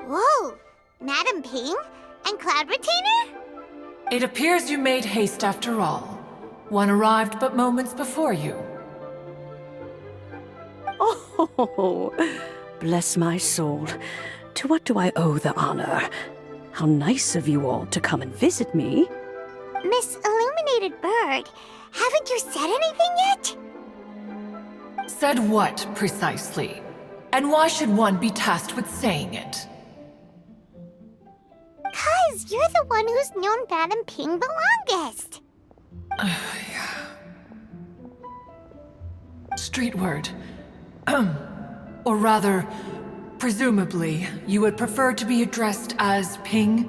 Whoa! Madam Ping? And Cloud Retainer? It appears you made haste after all. One arrived but moments before you. Oh, bless my soul. To what do I owe the honor? How nice of you all to come and visit me. Miss Illuminated Bird, haven't you said anything yet? Said what, precisely? And why should one be tasked with saying it? 'Cause you're the one who's known Madam Ping the longest. Street word. Or rather, presumably, you would prefer to be addressed as Ping?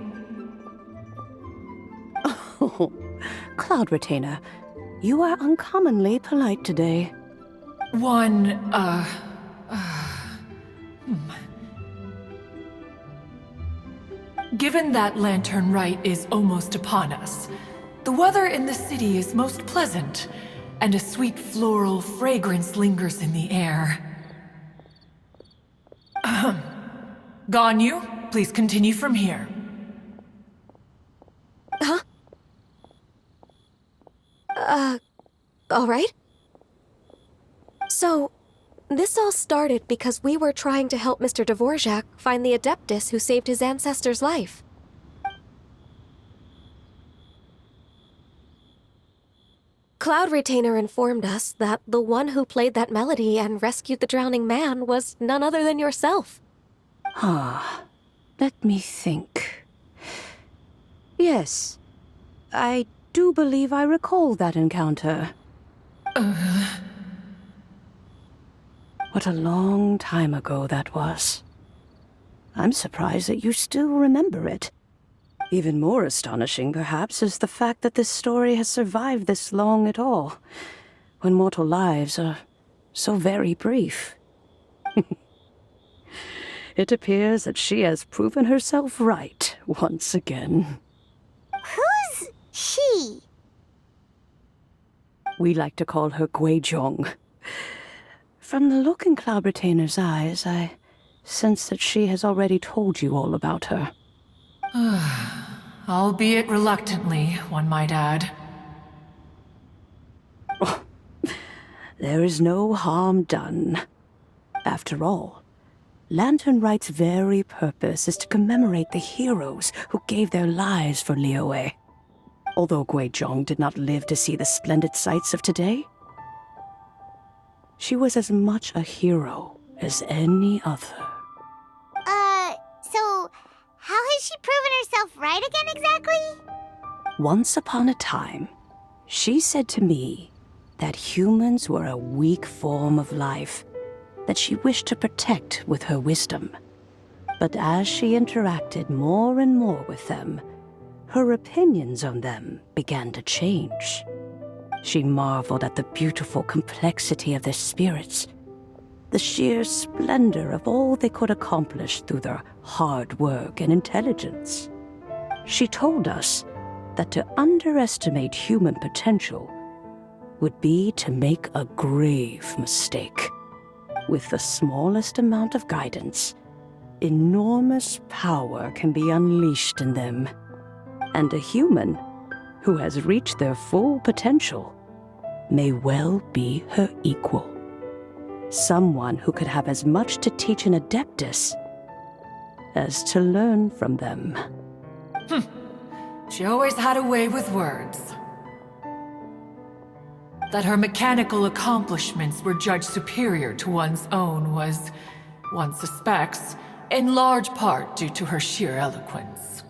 Oh, Cloud Retainer, you are uncommonly polite today. Given that Lantern Rite is almost upon us, the weather in the city is most pleasant, and a sweet floral fragrance lingers in the air. Ganyu, please continue from here. Huh? All right. So, this all started because we were trying to help Mr. Dvorak find the Adeptus who saved his ancestor's life. Cloud Retainer informed us that the one who played that melody and rescued the drowning man was none other than yourself. Ah, let me think. Yes, I do believe I recall that encounter. What a long time ago that was. I'm surprised that you still remember it. Even more astonishing, perhaps, is the fact that this story has survived this long at all, when mortal lives are so very brief. It appears that she has proven herself right once again. Who's she? We like to call her Guizhong. From the look in Cloud Retainer's eyes, I sense that she has already told you all about her. Albeit reluctantly, one might add. There is no harm done. After all, Lantern Rite's very purpose is to commemorate the heroes who gave their lives for Liyue. Although Guizhong did not live to see the splendid sights of today, she was as much a hero as any other. So, how has she proven herself right again exactly? Once upon a time, she said to me that humans were a weak form of life that she wished to protect with her wisdom. But as she interacted more and more with them, her opinions on them began to change. She marveled at the beautiful complexity of their spirits, the sheer splendor of all they could accomplish through their hard work and intelligence. She told us that to underestimate human potential would be to make a grave mistake. With the smallest amount of guidance, enormous power can be unleashed in them. And a human who has reached their full potential may well be her equal. Someone who could have as much to teach an Adeptus as to learn from them. She always had a way with words. That her mechanical accomplishments were judged superior to one's own was, one suspects, in large part due to her sheer eloquence.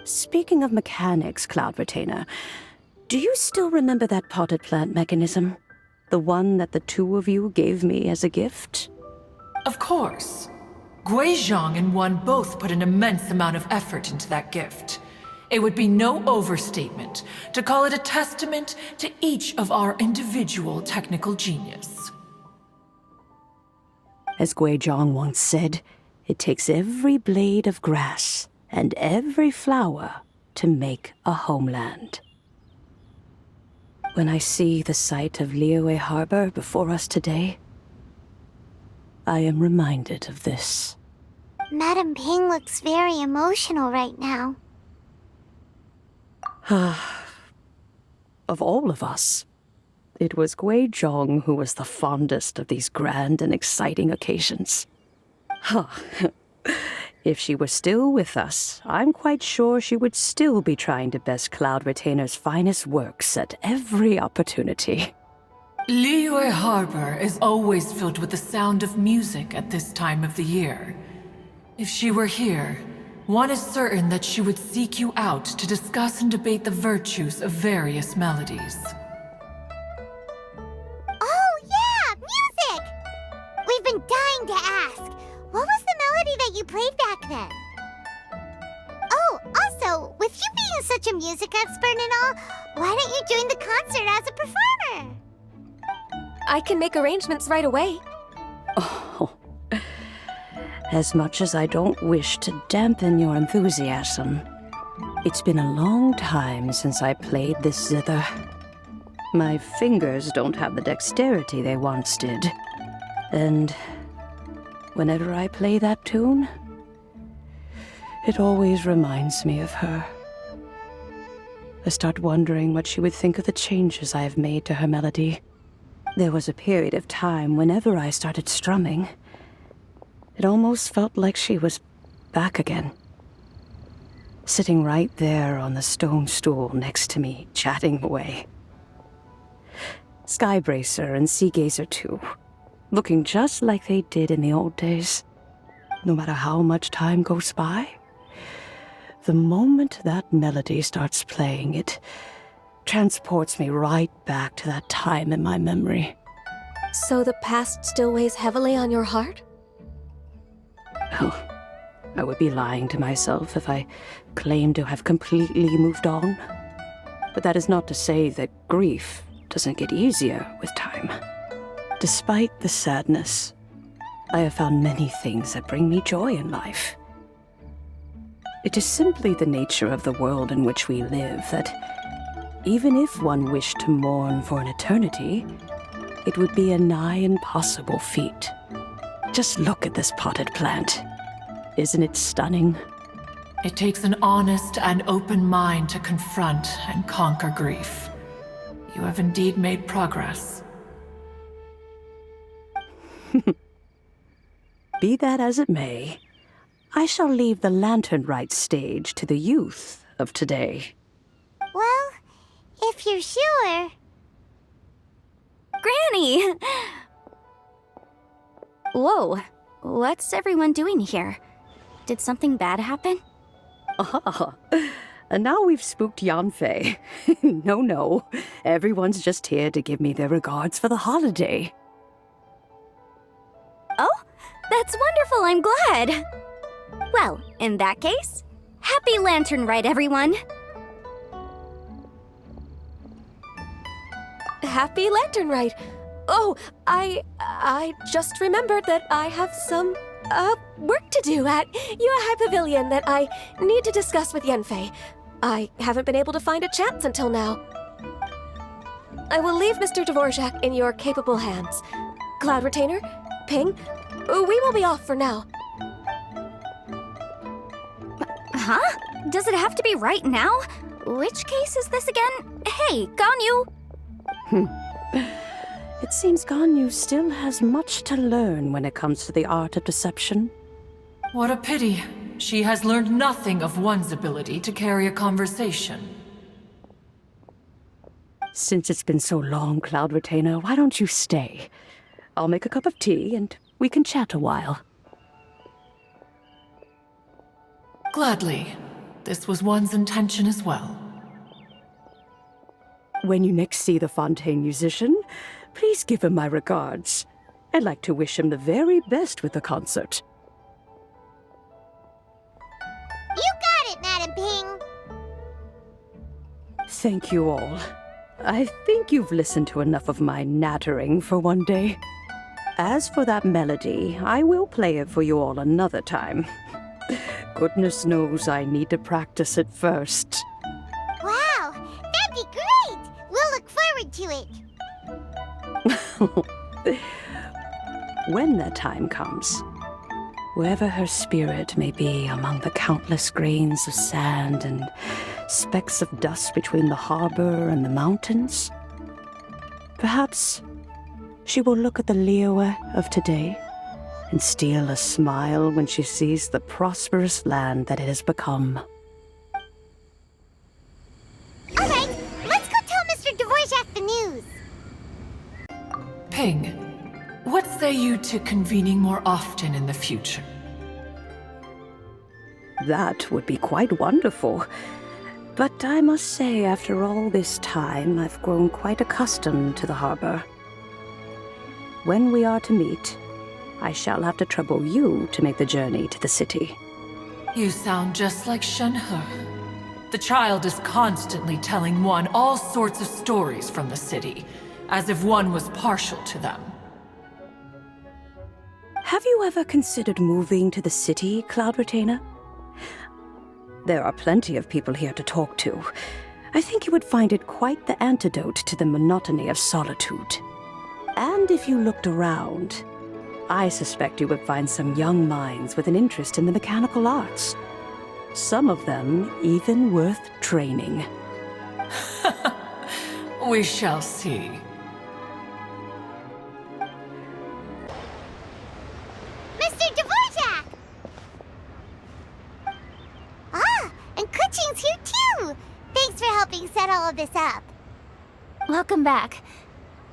Speaking of mechanics, Cloud Retainer, do you still remember that potted plant mechanism? The one that the two of you gave me as a gift? Of course. Guizhong and one both put an immense amount of effort into that gift. It would be no overstatement to call it a testament to each of our individual technical genius. As Guizhong once said, it takes every blade of grass and every flower to make a homeland. When I see the sight of Liyue Harbor before us today, I am reminded of this. Madam Ping looks very emotional right now. Of all of us, it was Guizhong who was the fondest of these grand and exciting occasions. If she were still with us, I'm quite sure she would still be trying to best Cloud Retainer's finest works at every opportunity. Liyue Harbor is always filled with the sound of music at this time of the year. If she were here, one is certain that she would seek you out to discuss and debate the virtues of various melodies. Oh yeah, music! We've been dying to ask. What was the melody that you played back then? Oh, also, with you being such a music expert and all, why don't you join the concert as a performer? I can make arrangements right away. Oh, as much as I don't wish to dampen your enthusiasm, it's been a long time since I played this zither. My fingers don't have the dexterity they once did. And whenever I play that tune, it always reminds me of her. I start wondering what she would think of the changes I have made to her melody. There was a period of time whenever I started strumming, it almost felt like she was back again. Sitting right there on the stone stool next to me, chatting away. Skybracer and Seagazer too, looking just like they did in the old days. No matter how much time goes by, the moment that melody starts playing, it transports me right back to that time in my memory. So the past still weighs heavily on your heart? Well, I would be lying to myself if I claimed to have completely moved on. But that is not to say that grief doesn't get easier with time. Despite the sadness, I have found many things that bring me joy in life. It is simply the nature of the world in which we live that even if one wished to mourn for an eternity, it would be a nigh impossible feat. Just look at this potted plant. Isn't it stunning? It takes an honest and open mind to confront and conquer grief. You have indeed made progress. Be that as it may, I shall leave the lantern rite stage to the youth of today. Well, if you're sure. Granny! Whoa, what's everyone doing here? Did something bad happen? Ah, and now we've spooked Yanfei. No, everyone's just here to give me their regards for the holiday. Oh, that's wonderful, I'm glad! Well, in that case, happy Lantern Rite, everyone! Happy Lantern Rite! Oh, I just remembered that I have some, work to do at Yuehai Pavilion that I need to discuss with Yanfei. I haven't been able to find a chance until now. I will leave Mr. Dvorak in your capable hands. Cloud Retainer, Ping, we will be off for now. Huh? Does it have to be right now? Which case is this again? Hey, Ganyu! It seems Ganyu still has much to learn when it comes to the art of deception. What a pity. She has learned nothing of one's ability to carry a conversation. Since it's been so long, Cloud Retainer, why don't you stay? I'll make a cup of tea and we can chat a while. Gladly. This was one's intention as well. When you next see the Fontaine musician, please give him my regards. I'd like to wish him the very best with the concert. You got it, Madam Ping. Thank you all. I think you've listened to enough of my nattering for one day. As for that melody, I will play it for you all another time. Goodness knows I need to practice it first. Wow, that'd be great. We'll look forward to it. When that time comes, wherever her spirit may be among the countless grains of sand and specks of dust between the harbor and the mountains, perhaps she will look at the Liyue of today and steal a smile when she sees the prosperous land that it has become. All right, let's go tell Mr. Dvorak the news. Ping, what say you to convening more often in the future? That would be quite wonderful. But I must say, after all this time, I've grown quite accustomed to the harbor. When we are to meet, I shall have to trouble you to make the journey to the city. You sound just like Shenhe. The child is constantly telling one all sorts of stories from the city, as if one was partial to them. Have you ever considered moving to the city, Cloud Retainer? There are plenty of people here to talk to. I think you would find it quite the antidote to the monotony of solitude. And if you looked around, I suspect you would find some young minds with an interest in the mechanical arts. Some of them even worth training. We shall see. Mr. Dvorak! Ah, and Kuchin's here too! Thanks for helping set all of this up. Welcome back.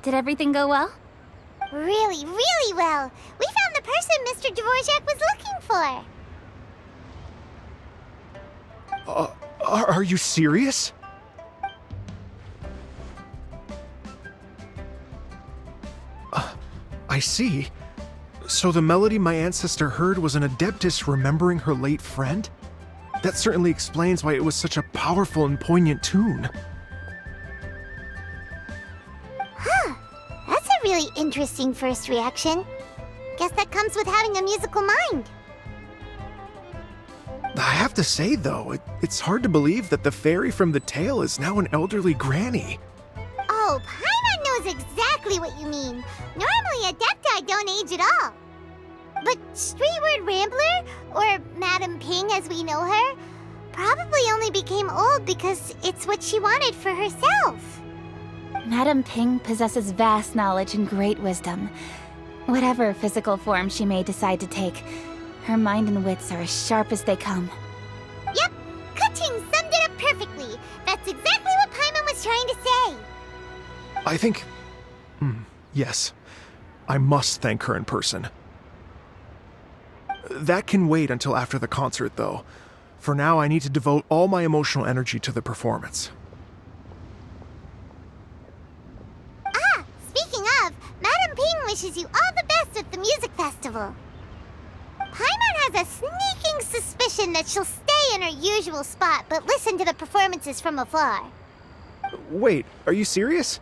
Did everything go well? Really, really well. We found the person Mr. Dvorak was looking for. Are you serious? I see. So the melody my ancestor heard was an adeptus remembering her late friend? That certainly explains why it was such a powerful and poignant tune. That's a really interesting first reaction. Guess that comes with having a musical mind. I have to say, though, it's hard to believe that the fairy from the tale is now an elderly granny. Oh, Paimon knows exactly what you mean. Normally, Adepti don't age at all. But Streetward Rambler, or Madam Ping as we know her, probably only became old because it's what she wanted for herself. Madam Ping possesses vast knowledge and great wisdom. Whatever physical form she may decide to take, her mind and wits are as sharp as they come. Yep, Kuching summed it up perfectly. That's exactly what Paimon was trying to say. I think... yes. I must thank her in person. That can wait until after the concert, though. For now, I need to devote all my emotional energy to the performance. Ah, speaking of, Madam Ping wishes you all the best at the music festival. Paimon has a sneaking suspicion that she'll stay in her usual spot but listen to the performances from afar. Wait, are you serious?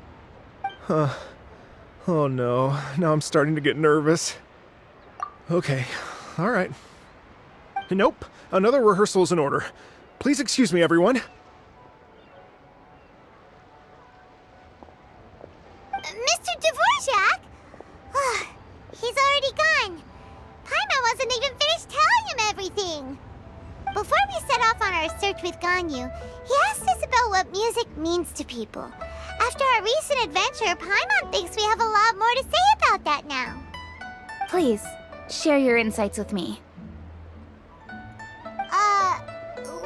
Oh no, now I'm starting to get nervous. Okay, alright. Nope, another rehearsal is in order. Please excuse me, everyone. Mr. Dvorak? He's already gone. Paimon wasn't even finished telling him everything. Before we set off on our search with Ganyu, he asked us about what music means to people. After our recent adventure, Paimon thinks we have a lot more to say about that now. Please, share your insights with me.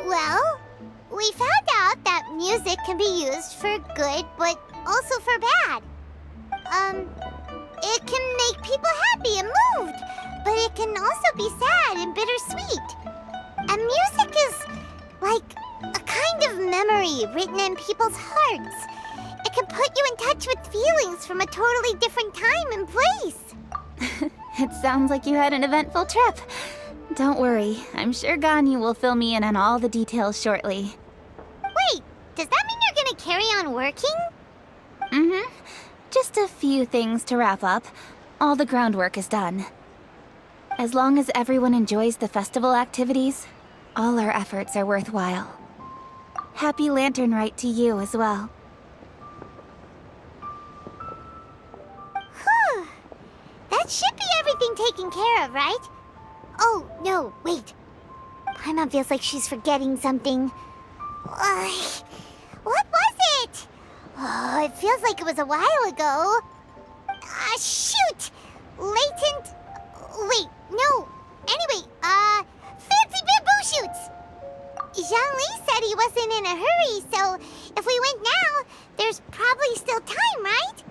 Well, we found out that music can be used for good, but also for bad. It can make people happy and moved, but it can also be sad and bittersweet. And music is like a kind of memory written in people's hearts. It can put you in touch with feelings from a totally different time and place. It sounds like you had an eventful trip. Don't worry, I'm sure Ganyu will fill me in on all the details shortly. Wait, does that mean you're gonna carry on working? Mm-hmm. Just a few things to wrap up. All the groundwork is done. As long as everyone enjoys the festival activities, all our efforts are worthwhile. Happy Lantern Rite to you as well. Whew. That should be everything everything taken care of, right? Oh, no, wait. Paimon feels like she's forgetting something. What was it? Oh, it feels like it was a while ago. Shoot! Latent... Wait, no. Anyway, fancy bamboo shoots! Zhongli said he wasn't in a hurry, so if we went now, there's probably still time, right?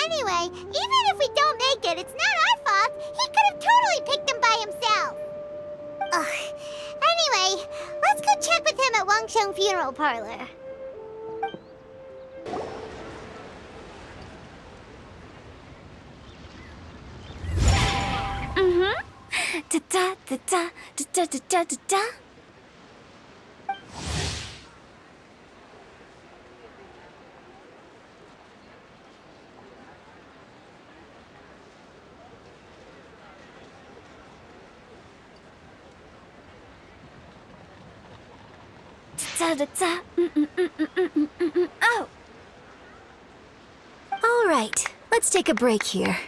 Anyway, even if we don't make it, it's not our fault. He could have totally picked them by himself. Ugh. Anyway, let's go check with him at Wangsheng Funeral Parlor. Da da da da da da da da da. Da da da. Oh. All right, let's take a break here.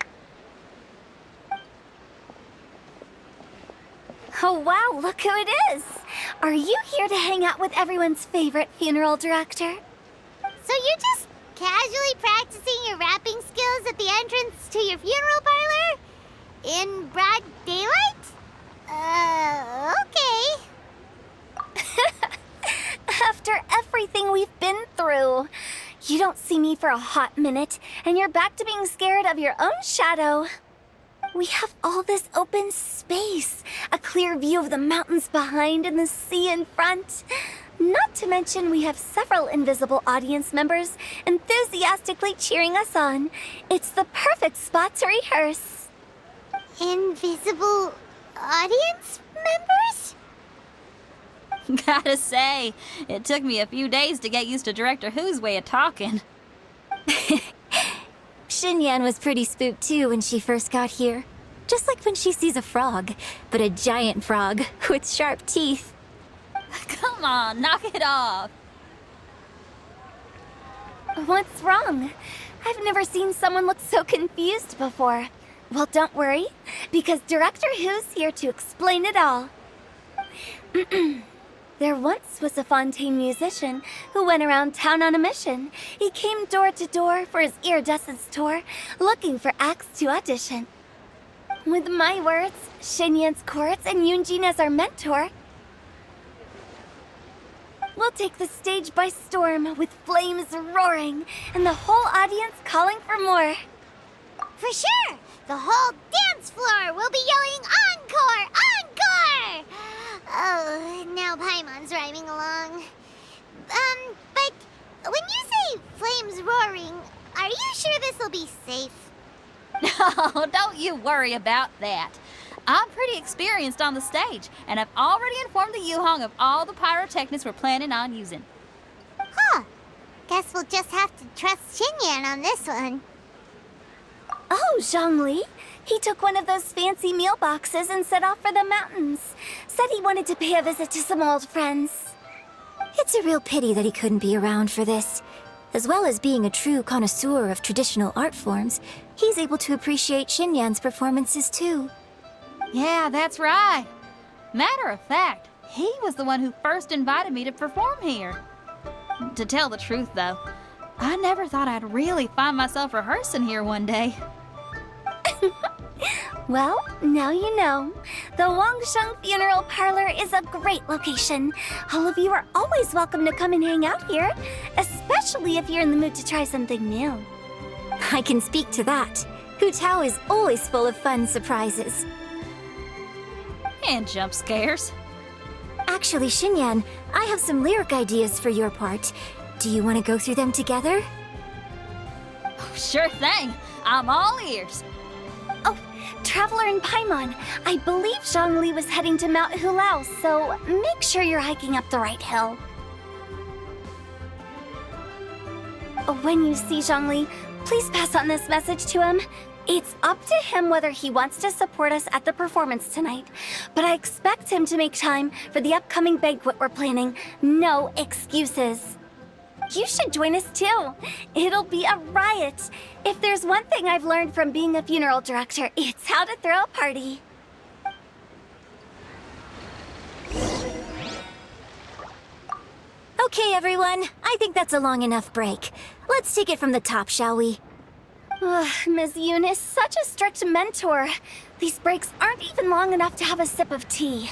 Oh wow, look who it is! Are you here to hang out with everyone's favorite funeral director? So you're just casually practicing your rapping skills at the entrance to your funeral parlor? In broad daylight? Okay. After everything we've been through, you don't see me for a hot minute, and you're back to being scared of your own shadow. We have all this open space, a clear view of the mountains behind and the sea in front. Not to mention we have several invisible audience members enthusiastically cheering us on. It's the perfect spot to rehearse. Invisible audience members? Gotta say, it took me a few days to get used to Director Who's way of talking. Xinyan was pretty spooked too when she first got here. Just like when she sees a frog, but a giant frog with sharp teeth. Come on, knock it off. What's wrong? I've never seen someone look so confused before. Well, don't worry, because Director Who's here to explain it all. There once was a Fontaine musician who went around town on a mission. He came door to door for his iridescence tour, looking for acts to audition. With my words, Xinyan's chords, and Yunjin as our mentor, we'll take the stage by storm with flames roaring and the whole audience calling for more. For sure! The whole dance floor will be yelling encore! Encore! Oh, now Paimon's rhyming along. But when you say flames roaring, are you sure this will be safe? No, don't you worry about that. I'm pretty experienced on the stage, and I've already informed the Yuhong of all the pyrotechnics we're planning on using. Huh. Guess we'll just have to trust Xinyan on this one. Oh, Zhongli. He took one of those fancy meal boxes and set off for the mountains. Said he wanted to pay a visit to some old friends. It's a real pity that he couldn't be around for this. As well as being a true connoisseur of traditional art forms, he's able to appreciate Xinyan's performances too. Yeah, that's right. Matter of fact, he was the one who first invited me to perform here. To tell the truth, though, I never thought I'd really find myself rehearsing here one day. Well, now you know. The Wangsheng Funeral Parlor is a great location. All of you are always welcome to come and hang out here, especially if you're in the mood to try something new. I can speak to that. Hu Tao is always full of fun surprises. And jump scares. Actually, Xinyan, I have some lyric ideas for your part. Do you want to go through them together? Sure thing. I'm all ears. Oh, Traveler and Paimon, I believe Zhongli was heading to Mount Hulao, so make sure you're hiking up the right hill. When you see Zhongli, please pass on this message to him. It's up to him whether he wants to support us at the performance tonight, but I expect him to make time for the upcoming banquet we're planning. No excuses. You should join us too. It'll be a riot. If there's one thing I've learned from being a funeral director, it's how to throw a party. Okay, everyone. I think that's a long enough break. Let's take it from the top, shall we? Ugh, Ms. Eunice, such a strict mentor. These breaks aren't even long enough to have a sip of tea.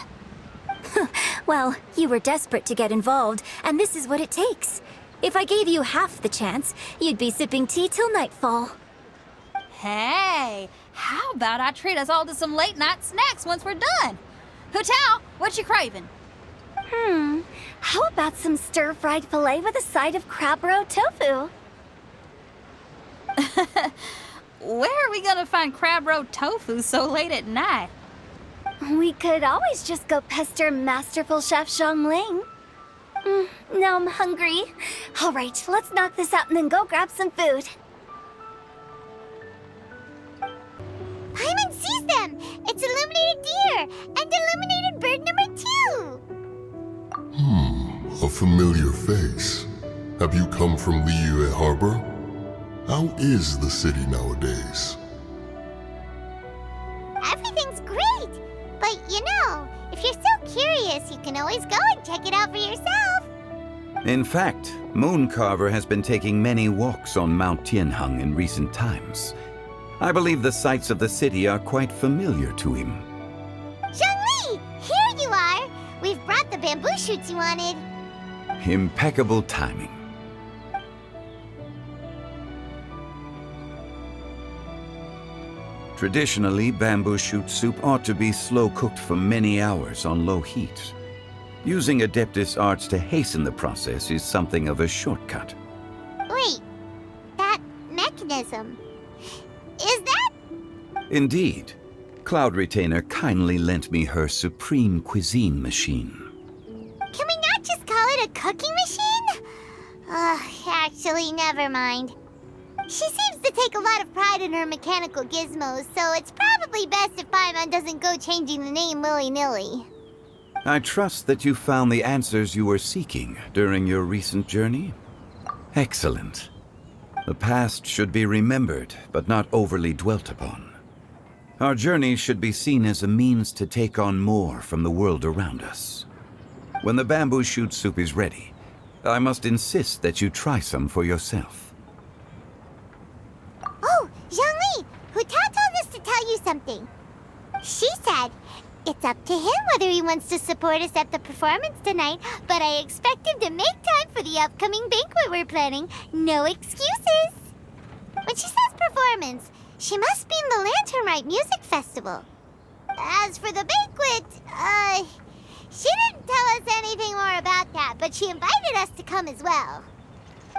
Well, you were desperate to get involved, and this is what it takes. If I gave you half the chance, you'd be sipping tea till nightfall. Hey, how about I treat us all to some late night snacks once we're done? Hutao, what you craving? How about some stir-fried filet with a side of crab roe tofu? Where are we gonna find crab roe tofu so late at night? We could always just go pester masterful chef Zhongling. Now I'm hungry. All right, let's knock this out and then go grab some food. Paimon sees them! It's illuminated deer! And illuminated bird number 2! A familiar face. Have you come from Liyue Harbor? How is the city nowadays? Everything's great! But if you're so curious, you can always go and check it out for yourself! In fact, Mooncarver has been taking many walks on Mount Tianheng in recent times. I believe the sights of the city are quite familiar to him. Zhongli! Here you are! We've brought the bamboo shoots you wanted. Impeccable timing. Traditionally, bamboo shoot soup ought to be slow-cooked for many hours on low heat. Using Adeptus arts to hasten the process is something of a shortcut. Wait, that mechanism... is that... Indeed. Cloud Retainer kindly lent me her supreme cuisine machine. Can we not just call it a cooking machine? Actually, never mind. She seems to take a lot of pride in her mechanical gizmos, so it's probably best if Paimon doesn't go changing the name willy-nilly. I trust that you found the answers you were seeking during your recent journey. Excellent. The past should be remembered, but not overly dwelt upon. Our journey should be seen as a means to take on more from the world around us. When the bamboo shoot soup is ready, I must insist that you try some for yourself. Oh, Zhongli! Hutao told us to tell you something. She said, it's up to him whether he wants to support us at the performance tonight, but I expect him to make time for the upcoming banquet we're planning. No excuses! When she says performance, she must mean the Lantern Rite Music Festival. As for the banquet, she didn't tell us anything more about that, but she invited us to come as well.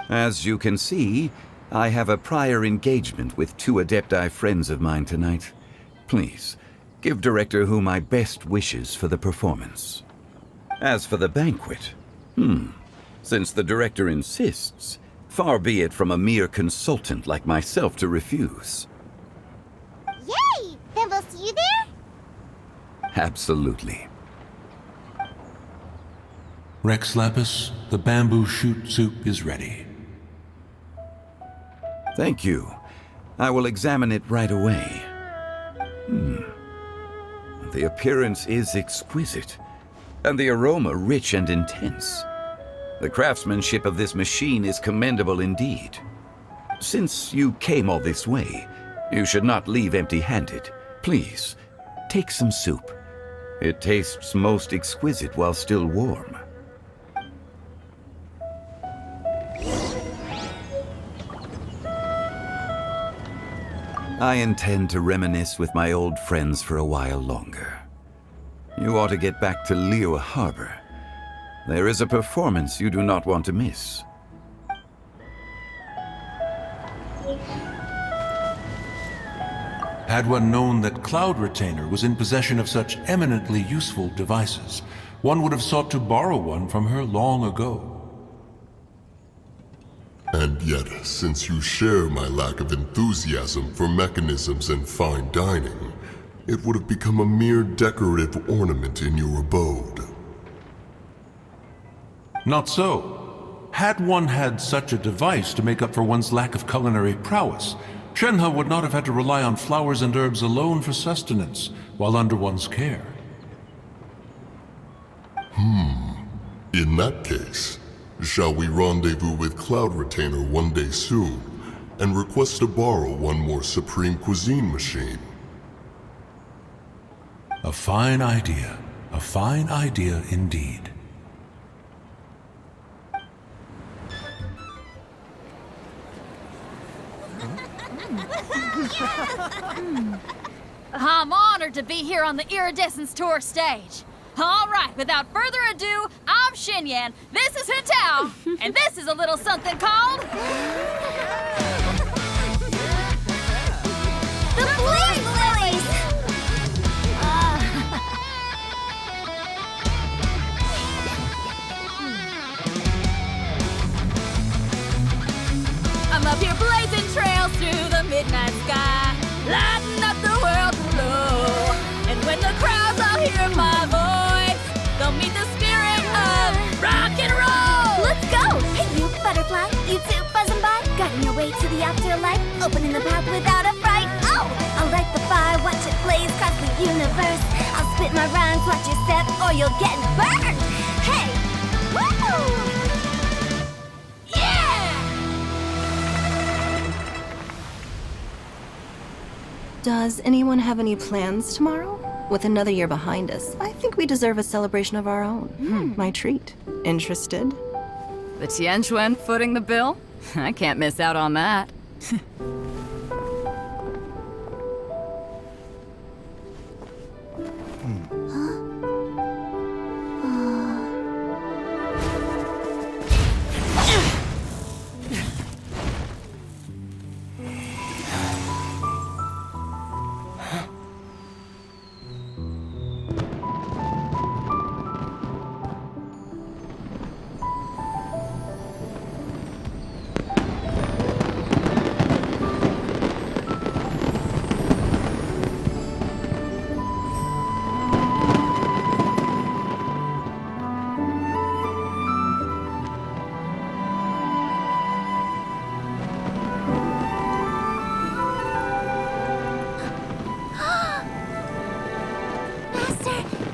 As you can see, I have a prior engagement with 2 Adepti friends of mine tonight. Please, give Director Hu my best wishes for the performance. As for the banquet, since the Director insists, far be it from a mere consultant like myself to refuse. Yay! Then we'll see you there? Absolutely. Rex Lapis, the bamboo shoot soup is ready. Thank you. I will examine it right away. The appearance is exquisite, and the aroma rich and intense. The craftsmanship of this machine is commendable indeed. Since you came all this way, you should not leave empty-handed. Please, take some soup. It tastes most exquisite while still warm. I intend to reminisce with my old friends for a while longer. You ought to get back to Liyue Harbor. There is a performance you do not want to miss. Had one known that Cloud Retainer was in possession of such eminently useful devices, one would have sought to borrow one from her long ago. And yet, since you share my lack of enthusiasm for mechanisms and fine dining, it would have become a mere decorative ornament in your abode. Not so. Had one had such a device to make up for one's lack of culinary prowess, Shenhe would not have had to rely on flowers and herbs alone for sustenance while under one's care. In that case, shall we rendezvous with Cloud Retainer one day soon and request to borrow one more Supreme Cuisine machine? A fine idea. A fine idea indeed. I'm honored to be here on the Iridescence Tour stage. All right, without further ado, I'm Xinyan, this is Hintao, and this is a little something called... The Blaze Lilies! I'm up here blazing trails through the midnight sky, lighting up the world below. And when the crowds all hear my voice, they'll meet the spirit of rock and roll. Let's go! Hey, you butterfly, you two buzzing by, guiding your way to the afterlife, opening the path without a fright. Oh, I'll light the fire, watch it blaze across the universe. I'll spit my rhymes, watch your step, or you'll get burned. Hey, woo! Does anyone have any plans tomorrow? With another year behind us, I think we deserve a celebration of our own. My treat. Interested? The Tianquan footing the bill? I can't miss out on that.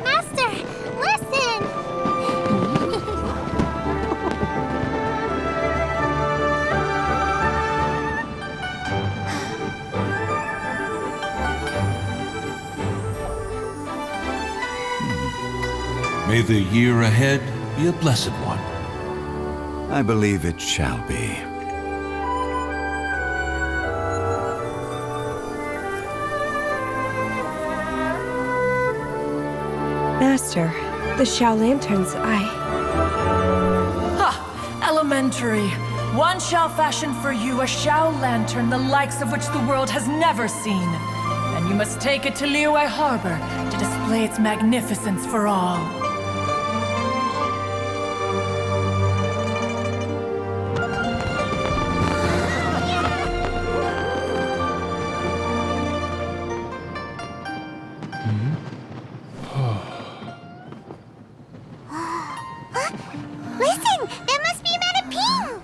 Master, listen! May the year ahead be a blessed one. I believe it shall be. Master, the Xiao Lanterns, Ha! Elementary. One shall fashion for you a Xiao Lantern the likes of which the world has never seen. And you must take it to Liyue Harbor to display its magnificence for all. Listen! That must be Manaping!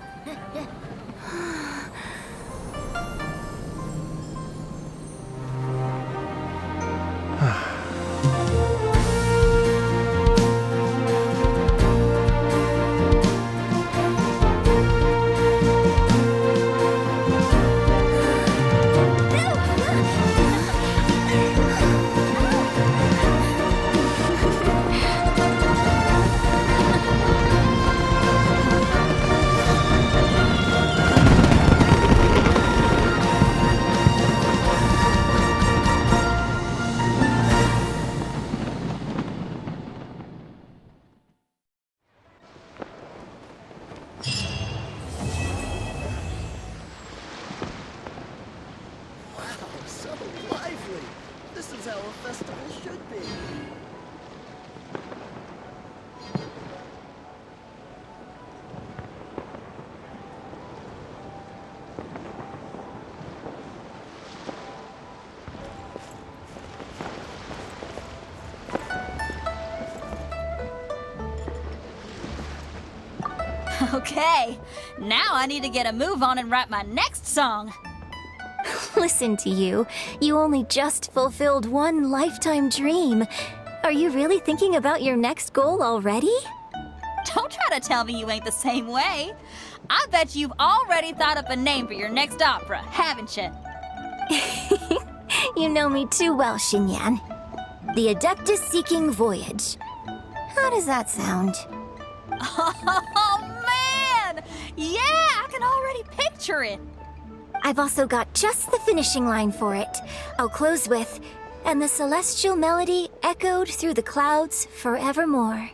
So lively! This is how a festival should be. Okay, now I need to get a move on and write my next song. Listen to you. You only just fulfilled one lifetime dream. Are you really thinking about your next goal already? Don't try to tell me you ain't the same way. I bet you've already thought up a name for your next opera, haven't you? You know me too well, Xinyan. The Adeptus Seeking Voyage. How does that sound? Oh, man! Yeah, I can already picture it. I've also got just the finishing line for it. I'll close with, and the celestial melody echoed through the clouds forevermore.